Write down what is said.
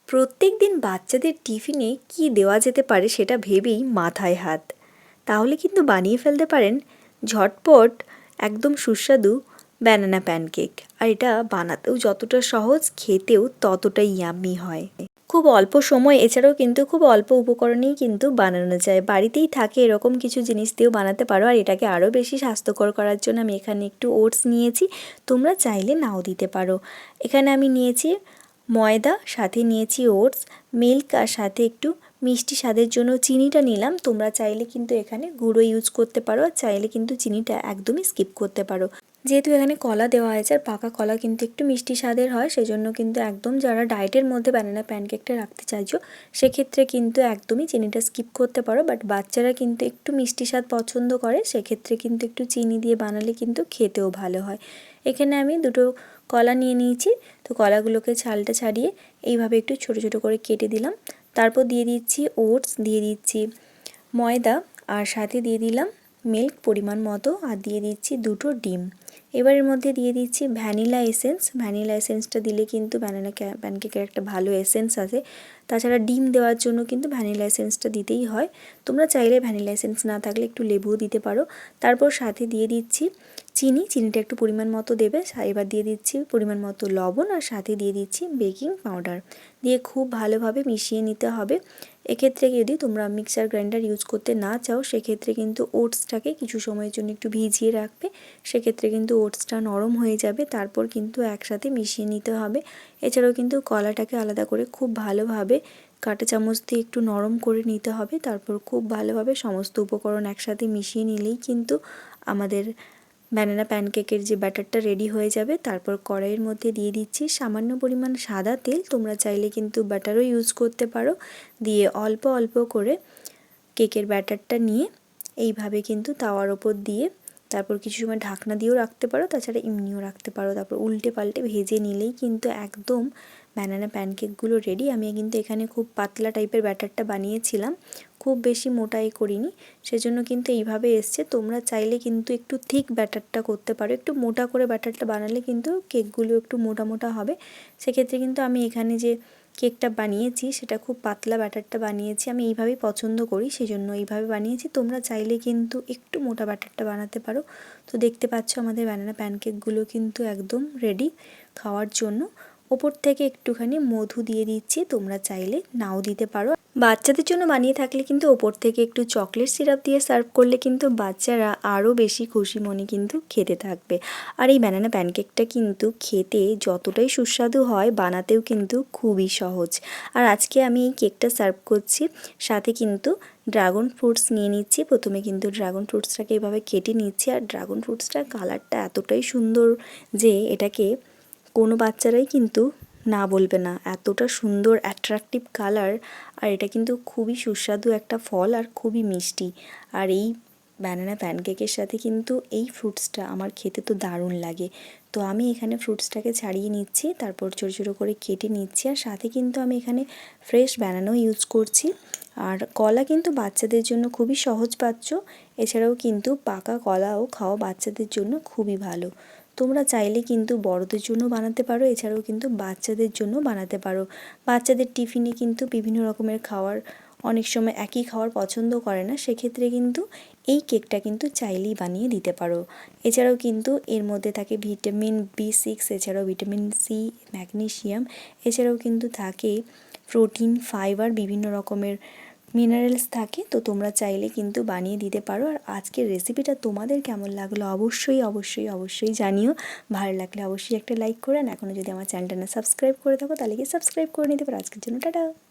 প্রত্যেকদিন বাচ্চাদের টিফিনে কি দেওয়া যেতে পারে সেটা ভেবেই মাথায় হাত। তাহলে কিন্তু বানিয়ে ফেলতে পারেন ঝটপট একদম সুস্বাদু ব্যানানা প্যানকেক। আর এটা বানাতেও যতটা সহজ, খেতেও ততটাই ইয়াম্মি হয়। খুব অল্প সময়, এছাড়াও কিন্তু খুব অল্প উপকরণেই কিন্তু বানানো যায়। বাড়িতেই থাকে এরকম কিছু জিনিস দিয়েও বানাতে পারো। আর এটাকে আরও বেশি স্বাস্থ্যকর করার জন্য আমি এখানে একটু ওটস নিয়েছি, তোমরা চাইলে নাও দিতে পারো। এখানে আমি নিয়েছি ময়দা, সাথে নিয়েছি ওটস, মিল্ক, আর সাথে একটু মিষ্টি স্বাদের জন্য চিনিটা নিলাম। তোমরা চাইলে কিন্তু এখানে গুঁড়ো ইউজ করতে পারো, আর চাইলে কিন্তু চিনিটা একদমই স্কিপ করতে পারো। যেহেতু এখানে কলা দেওয়া হয়েছে, আর পাকা কলা কিন্তু একটু মিষ্টি স্বাদের হয়, সেজন্য কিন্তু একদম যারা ডায়েটের মধ্যে ব্যানানা প্যানকেকটা রাখতে চাইছো সেক্ষেত্রে কিন্তু একদমই চিনিটা স্কিপ করতে পারো। বাট বাচ্চারা কিন্তু একটু মিষ্টি স্বাদ পছন্দ করে, সেক্ষেত্রে কিন্তু একটু চিনি দিয়ে বানালে কিন্তু খেতেও ভালো হয়। এখানে আমি দুটো কলা নিয়ে নিয়েছি, তো কলাগুলোকে ছালটা ছাড়িয়ে এইভাবে একটু ছোট ছোট করে কেটে দিলাম। তারপর দিয়ে দিচ্ছি ওটস, দিয়ে দিচ্ছি ময়দা, আর সাথে দিয়ে দিলাম মিল্ক পরিমাণ মতো, আর দিয়ে দিচ্ছি দুটো ডিম। এবারের মধ্যে দিয়ে দিচ্ছি ভ্যানিলা এসেন্স। ভ্যানিলা এসেন্সটা দিলে কিন্তু ব্যানানা প্যানকেকের একটা ভালো এসেন্স আছে। তাছাড়া ডিম দেওয়ার জন্য কিন্তু ভ্যানিলা এসেন্সটা দিতেই হয়। তোমরা চাইলে ভ্যানিলা এসেন্স না থাকলে একটু লেবুও দিতে পারো। তারপর সাথে দিয়ে দিচ্ছি চিনিটা একটু পরিমাণ মতো দেবে। এবার দিয়ে দিচ্ছি পরিমাণ মতো লবণ, আর সাথে দিয়ে দিচ্ছি বেকিং পাউডার। দিয়ে খুব ভালোভাবে মিশিয়ে নিতে হবে। এক্ষেত্রে যদি তোমরা মিক্সার গ্রাইন্ডার ইউজ করতে না চাও, সেক্ষেত্রে কিন্তু ওটসটাকে কিছু সময়ের জন্য একটু ভিজিয়ে রাখবে। সেক্ষেত্রে কিন্তু ওটসটা নরম হয়ে যাবে, তারপর কিন্তু একসাথে মিশিয়ে নিতে হবে। এছাড়াও কিন্তু কলাটাকে আলাদা করে খুব ভালোভাবে কাঁটা চামচ দিয়ে একটু নরম করে নিতে হবে। তারপর খুব ভালোভাবে সমস্ত উপকরণ একসাথে মিশিয়ে নিলেই কিন্তু আমাদের ব্যানানা প্যানকেকের যে ব্যাটারটা রেডি হয়ে যাবে। তারপর কড়াইয়ের মধ্যে দিয়ে দিচ্ছি সামান্য পরিমাণ সাদা তেল, তোমরা চাইলে কিন্তু বাটারও ইউজ করতে পারো। দিয়ে অল্প অল্প করে কেকের ব্যাটারটা নিয়ে এইভাবে কিন্তু তাওয়ার ওপর দিয়ে তারপর কিছু সময় ঢাকনা দিয়েও রাখতে পারো, তাছাড়া এমনিও রাখতে পারো। তারপর উল্টে পাল্টে ভেজে নিলেই কিন্তু একদম ব্যানানা প্যানকেকগুলো রেডি। আমি কিন্তু এখানে খুব পাতলা টাইপের ব্যাটারটা বানিয়েছিলাম, খুব বেশি মোটাই করিনি, সেজন্য কিন্তু এইভাবে এসছে। তোমরা চাইলে কিন্তু একটু থিক ব্যাটারটা করতে পারো, একটু মোটা করে ব্যাটারটা বানালে কিন্তু কেকগুলো একটু মোটা মোটা হবে। সেক্ষেত্রে কিন্তু আমি এখানে যে কেকটা বানিয়েছি সেটা খুব পাতলা ব্যাটারটা বানিয়েছি, আমি এইভাবেই পছন্দ করি, সেজন্য এইভাবে বানিয়েছি। তোমরা চাইলে কিন্তু একটু মোটা ব্যাটারটা বানাতে পারো। তো দেখতে পাচ্ছ আমাদের ব্যানানা প্যানকেকগুলো কিন্তু একদম রেডি খাওয়ার জন্য। ওপর থেকে একটুখানি মধু দিয়ে দিচ্ছি, তোমরা চাইলে নাও দিতে পারো। বাচ্চাদের জন্য বানিয়ে থাকলে কিন্তু ওপর থেকে একটু চকলেট সিরাপ দিয়ে সার্ভ করলে কিন্তু বাচ্চারা আরও বেশি খুশি মনে কিন্তু খেতে থাকবে। আর এই ব্যানানা প্যানকেকটা কিন্তু খেতে যতটাই সুস্বাদু হয়, বানাতেও কিন্তু খুবই সহজ। আর আজকে আমি এই কেকটা সার্ভ করছি, সাথে কিন্তু ড্রাগন ফ্রুটস নিয়ে নিচ্ছি। প্রথমে কিন্তু ড্রাগন ফ্রুটসটাকে এভাবে কেটে নিচ্ছি। আর ড্রাগন ফ্রুটসটার কালারটা এতটাই সুন্দর যে এটাকে কোনো বাচ্চারাই কিন্তু না বলবে না, এতটা সুন্দর অ্যাট্রাকটিভ কালার। আর এটা কিন্তু খুবই সুস্বাদু একটা ফল, আর খুবই মিষ্টি। আর এই ব্যানানা প্যানকেকের সাথে কিন্তু এই ফ্রুটসটা আমার খেতে তো দারুণ লাগে। তো আমি এখানে ফ্রুটসটাকে ছাড়িয়ে নিচ্ছি, তারপর ছোটো ছোটো করে কেটে নিচ্ছি। আর সাথে কিন্তু আমি এখানে ফ্রেশ ব্যানানাও ইউজ করছি। আর কলা কিন্তু বাচ্চাদের জন্য খুবই সহজপাচ্য, এছাড়াও কিন্তু পাকা কলাও খাওয়া বাচ্চাদের জন্য খুবই ভালো। তোমরা চাইলে কিন্তু বড়দের জন্য বানাতে পারো, এছাড়াও কিন্তু বাচ্চাদের জন্য বানাতে পারো। বাচ্চাদের টিফিনে কিন্তু বিভিন্ন রকমের খাবার অনেক সময় একই খাবার পছন্দ করে না, সেক্ষেত্রে কিন্তু এই কেকটা কিন্তু চাইলেই বানিয়ে দিতে পারো। এছাড়াও কিন্তু এর মধ্যে থাকে ভিটামিন B6, এছাড়াও ভিটামিন সি, ম্যাগনেসিয়াম, এছাড়াও কিন্তু থাকে প্রোটিন, ফাইবার, বিভিন্ন রকমের মিনারেলস থাকে। তো তোমরা চাইলে কিন্তু বানিয়ে দিতে পারো। আর আজকের রেসিপিটা তোমাদের কেমন লাগলো অবশ্যই অবশ্যই অবশ্যই জানিও। ভালো লাগলে অবশ্যই একটা লাইক করে, আর এখনও যদি আমার চ্যানেলটা না সাবস্ক্রাইব করে থাকো তাহলে কি সাবস্ক্রাইব করে নিতে পারো। আজকের জন্য টাটা।